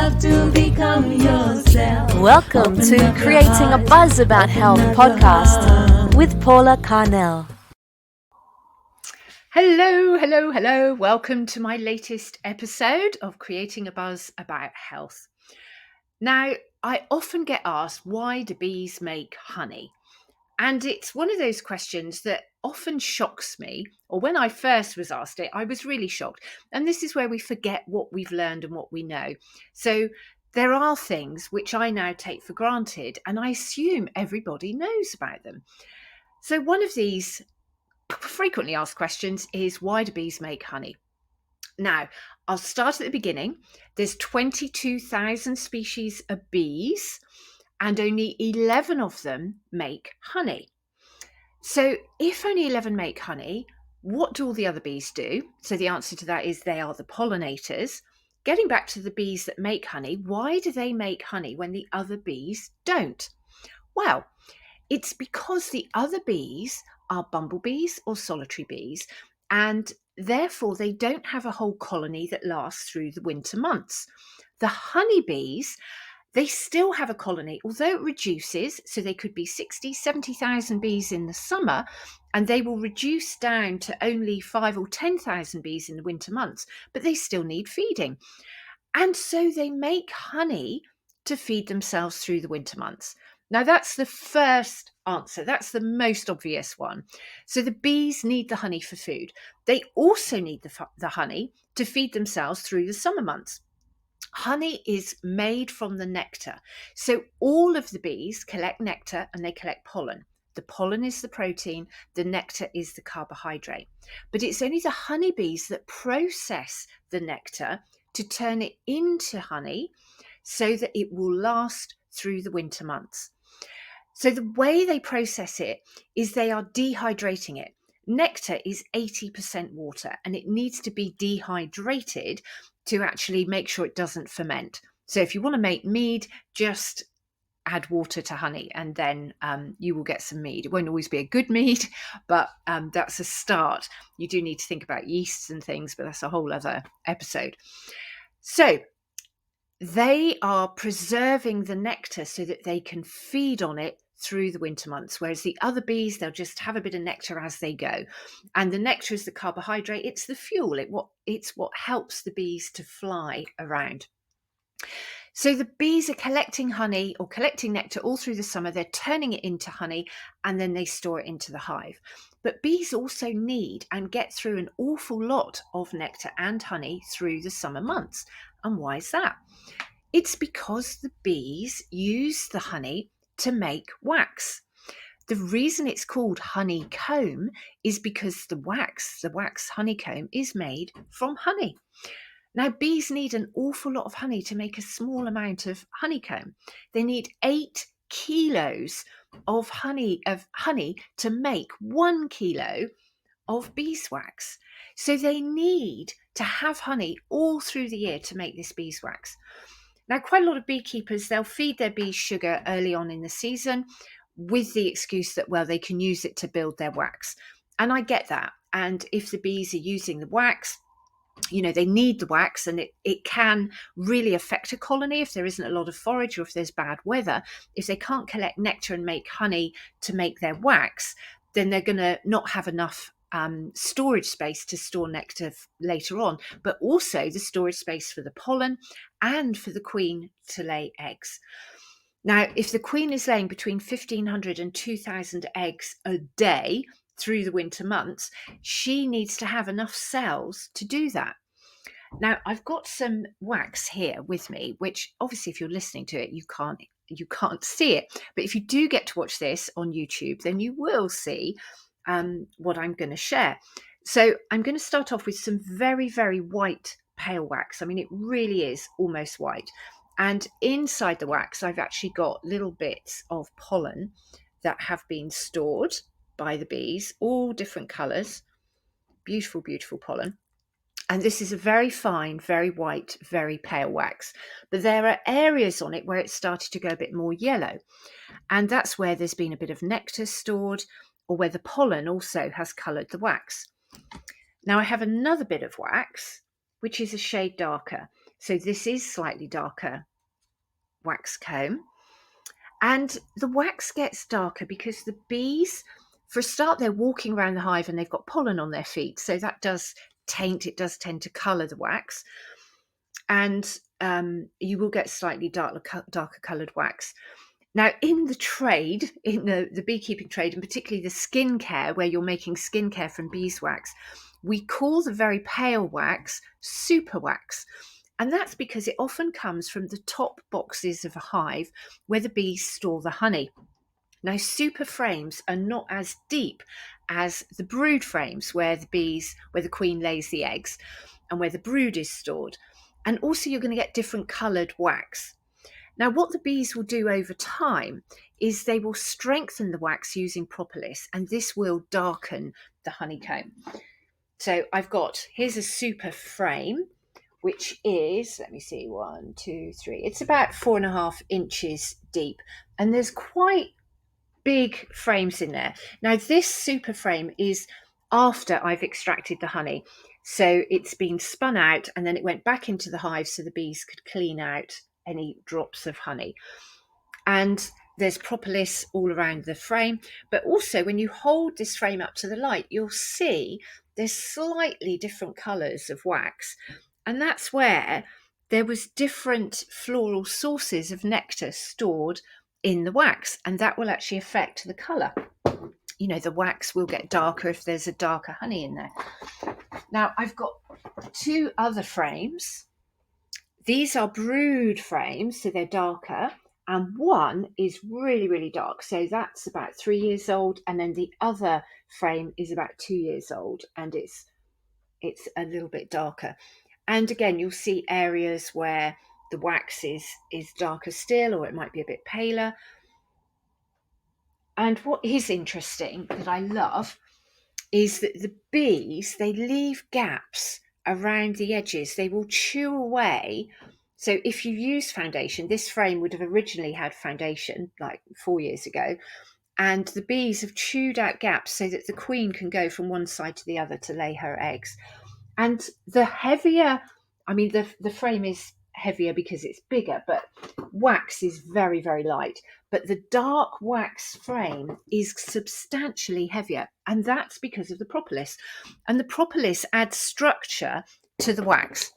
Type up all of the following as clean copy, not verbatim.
have to become yourself. Welcome to Creating a Buzz About Health podcast with Paula Carnell. Hello. Welcome to my latest episode of Creating a Buzz About Health. Now, I often get asked, why do bees make honey? And it's one of those questions that often shocks me, or when I first was asked it, I was really shocked. And this is where we forget what we've learned and what we know. So there are things which I now take for granted, and I assume everybody knows about them. So one of these frequently asked questions is, why do bees make honey? Now, I'll start at the beginning. There's 22,000 species of bees, and only 11 of them make honey. So if only 11 make honey, what do all the other bees do? So the answer to that is they are the pollinators. Getting back to the bees that make honey, why do they make honey when the other bees don't? Well, it's because the other bees are bumblebees or solitary bees, and therefore they don't have a whole colony that lasts through the winter months. The honeybees, they still have a colony, although it reduces, so they could be 60, 70,000 bees in the summer, and they will reduce down to only 5 or 10,000 bees in the winter months, but they still need feeding. And so they make honey to feed themselves through the winter months. Now, that's the first answer. That's the most obvious one. So the bees need the honey for food. They also need the honey to feed themselves through the summer months. Honey is made from the nectar. So all of the bees collect nectar and they collect pollen. The pollen is the protein, the nectar is the carbohydrate. But it's only the honeybees that process the nectar to turn it into honey so that it will last through the winter months. So the way they process it is they are dehydrating it. Nectar is 80% water, and it needs to be dehydrated to actually make sure it doesn't ferment. So if you want to make mead, just add water to honey, and then you will get some mead. It won't always be a good mead, but that's a start. You do need to think about yeasts and things, but that's a whole other episode. So they are preserving the nectar so that they can feed on it through the winter months, whereas the other bees, they'll just have a bit of nectar as they go. And the nectar is the carbohydrate, it's the fuel, it's what helps the bees to fly around. So the bees are collecting honey or collecting nectar all through the summer, they're turning it into honey, and then they store it into the hive. But bees also need and get through an awful lot of nectar and honey through the summer months. And why is that? It's because the bees use the honey to make wax. The reason it's called honeycomb is because the wax honeycomb is made from honey. Now, bees need an awful lot of honey to make a small amount of honeycomb. They need 8 kilos of honey to make 1 kilo of beeswax. So they need to have honey all through the year to make this beeswax. Now, quite a lot of beekeepers, they'll feed their bees sugar early on in the season with the excuse that, well, they can use it to build their wax. And I get that. And if the bees are using the wax, they need the wax, and it can really affect a colony if there isn't a lot of forage or if there's bad weather. If they can't collect nectar and make honey to make their wax, then they're going to not have enough storage space to store nectar later on, but also the storage space for the pollen and for the queen to lay eggs. Now, if the queen is laying between 1,500 and 2,000 eggs a day through the winter months, she needs to have enough cells to do that. Now, I've got some wax here with me, which obviously if you're listening to it, you can't see it. But if you do get to watch this on YouTube, then you will see what I'm going to share. So I'm going to start off with some very, very white pale wax. I mean, it really is almost white. And inside the wax, I've actually got little bits of pollen that have been stored by the bees, all different colours. Beautiful, beautiful pollen. And this is a very fine, very white, very pale wax. But there are areas on it where it's started to go a bit more yellow. And that's where there's been a bit of nectar stored, or where the pollen also has coloured the wax. Now I have another bit of wax, which is a shade darker. So this is slightly darker wax comb. And the wax gets darker because the bees, for a start, they're walking around the hive and they've got pollen on their feet. So that does tend to colour the wax. And you will get slightly darker coloured wax. Now, in the trade, in the beekeeping trade, and particularly the skincare, where you're making skincare from beeswax, we call the very pale wax super wax. And that's because it often comes from the top boxes of a hive where the bees store the honey. Now, super frames are not as deep as the brood frames where the queen lays the eggs and where the brood is stored. And also you're going to get different coloured wax. Now, what the bees will do over time is they will strengthen the wax using propolis, and this will darken the honeycomb. So here's a super frame, which is, let me see, 1, 2, 3. It's about 4.5 inches deep, and there's quite big frames in there. Now, this super frame is after I've extracted the honey. So it's been spun out and then it went back into the hive so the bees could clean out any drops of honey. And there's propolis all around the frame, but also when you hold this frame up to the light, you'll see there's slightly different colours of wax. And that's where there was different floral sources of nectar stored in the wax, and that will actually affect the colour. You know, the wax will get darker if there's a darker honey in there. Now, I've got 2 other frames. These are brood frames, so they're darker, and one is really, really dark. So that's about 3 years old, and then the other frame is about 2 years old, and it's a little bit darker. And again, you'll see areas where the wax is darker still, or it might be a bit paler. And what is interesting that I love is that the bees, they leave gaps around the edges. They will chew away. So if you use foundation, this frame would have originally had foundation like 4 years ago, and the bees have chewed out gaps so that the queen can go from one side to the other to lay her eggs. And the heavier, the frame is heavier because it's bigger, but wax is very, very light. But the dark wax frame is substantially heavier, and that's because of the propolis. And the propolis adds structure to the wax.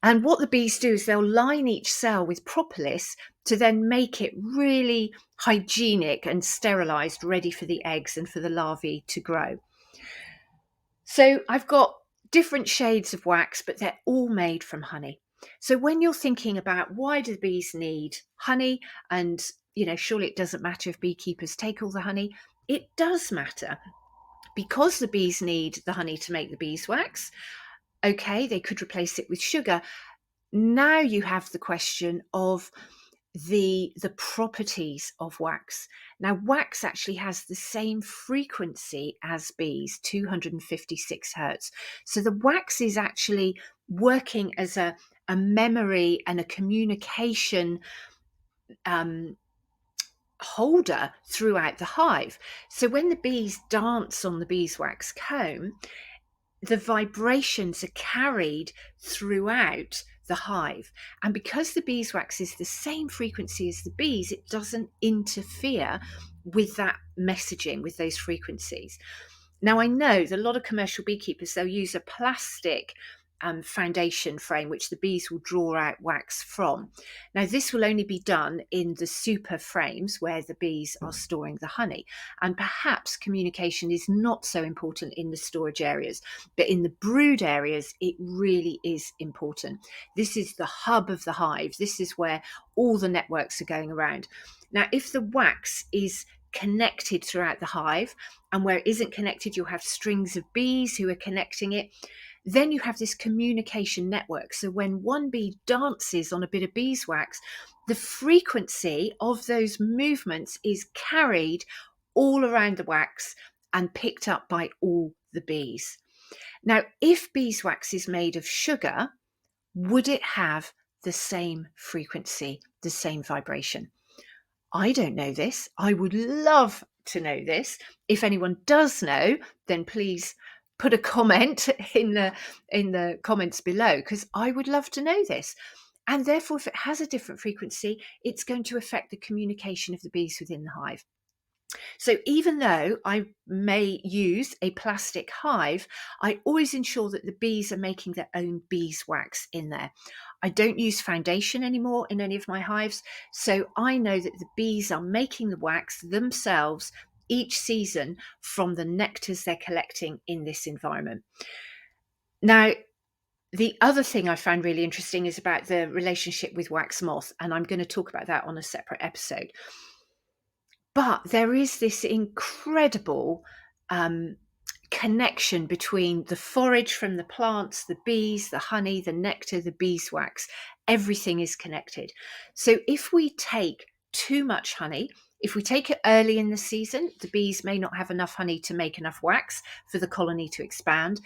And what the bees do is they'll line each cell with propolis to then make it really hygienic and sterilised, ready for the eggs and for the larvae to grow. So I've got different shades of wax, but they're all made from honey. So when you're thinking about why do the bees need honey, and surely it doesn't matter if beekeepers take all the honey, it does matter because the bees need the honey to make the beeswax. Okay, they could replace it with sugar. Now you have the question of the properties of wax. Now, wax actually has the same frequency as bees, 256 hertz. So the wax is actually working as a memory and a communication holder throughout the hive. So when the bees dance on the beeswax comb, the vibrations are carried throughout the hive. And because the beeswax is the same frequency as the bees, it doesn't interfere with that messaging, with those frequencies. Now, I know that a lot of commercial beekeepers, they'll use a plastic foundation frame, which the bees will draw out wax from. Now, this will only be done in the super frames where the bees are storing the honey. And perhaps communication is not so important in the storage areas, but in the brood areas, it really is important. This is the hub of the hive. This is where all the networks are going around. Now, if the wax is connected throughout the hive, and where it isn't connected, you'll have strings of bees who are connecting it. Then you have this communication network. So when one bee dances on a bit of beeswax, the frequency of those movements is carried all around the wax and picked up by all the bees. Now, if beeswax is made of sugar, would it have the same frequency, the same vibration? I don't know this. I would love to know this. If anyone does know, then please put a comment in the comments below, because I would love to know this. And therefore, if it has a different frequency, it's going to affect the communication of the bees within the hive. So even though I may use a plastic hive, I always ensure that the bees are making their own beeswax in there. I don't use foundation anymore in any of my hives, so I know that the bees are making the wax themselves each season from the nectars they're collecting in this environment. Now, the other thing I found really interesting is about the relationship with wax moth, and I'm going to talk about that on a separate episode. But there is this incredible connection between the forage from the plants, the bees, the honey, the nectar, the beeswax. Everything is connected. So if we take too much honey, if we take it early in the season, the bees may not have enough honey to make enough wax for the colony to expand.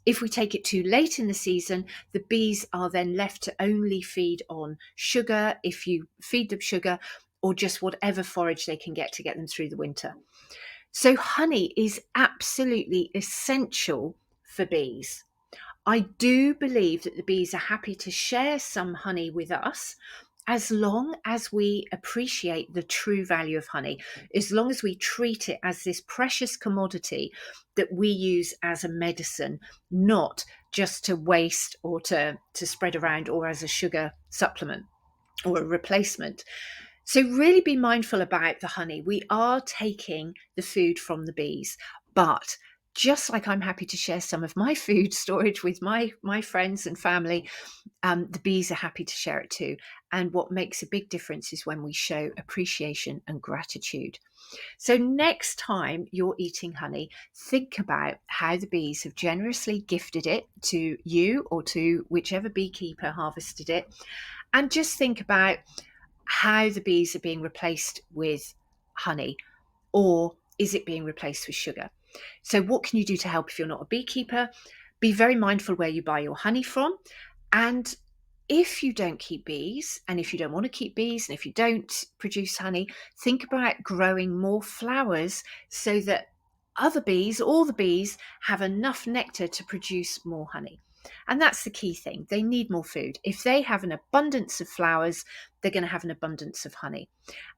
If we take it too late in the season, the bees are then left to only feed on sugar, if you feed them sugar, or just whatever forage they can get to get them through the winter. So honey is absolutely essential for bees. I do believe that the bees are happy to share some honey with us, as long as we appreciate the true value of honey, as long as we treat it as this precious commodity that we use as a medicine, not just to waste or to spread around, or as a sugar supplement or a replacement. So really be mindful about the honey. We are taking the food from the bees, but just like I'm happy to share some of my food storage with my friends and family, the bees are happy to share it too. And what makes a big difference is when we show appreciation and gratitude. So next time you're eating honey, think about how the bees have generously gifted it to you or to whichever beekeeper harvested it. And just think about how the bees are being replaced with honey, or is it being replaced with sugar? So what can you do to help if you're not a beekeeper? Be very mindful where you buy your honey from. And if you don't keep bees, and if you don't want to keep bees, and if you don't produce honey, think about growing more flowers so that other bees, all the bees, have enough nectar to produce more honey. And that's the key thing. They need more food. If they have an abundance of flowers, they're going to have an abundance of honey.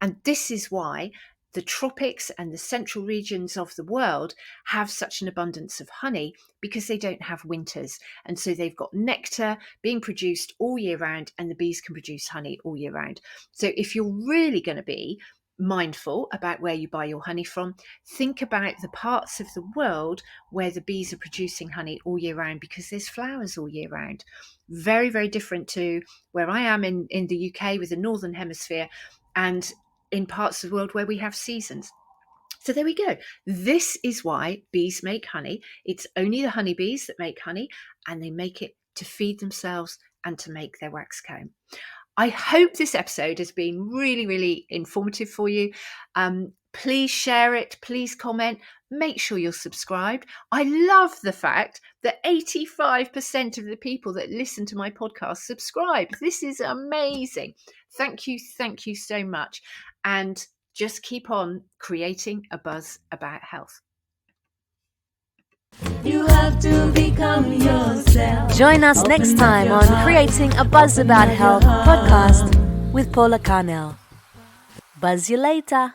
And this is why the tropics and the central regions of the world have such an abundance of honey, because they don't have winters. And so they've got nectar being produced all year round, and the bees can produce honey all year round. So if you're really going to be mindful about where you buy your honey from, think about the parts of the world where the bees are producing honey all year round, because there's flowers all year round. Very, very different to where I am in the UK with the Northern Hemisphere, and in parts of the world where we have seasons. So there we go. This is why bees make honey. It's only the honeybees that make honey, and they make it to feed themselves and to make their wax comb. I hope this episode has been really, really informative for you. Please share it. Please comment. Make sure you're subscribed. I love the fact that 85% of the people that listen to my podcast subscribe. This is amazing. Thank you. Thank you so much. And just keep on creating a buzz about health. You have to become yourself. Join us next time on Creating a Buzz About Health podcast with Paula Carnell. Buzz you later.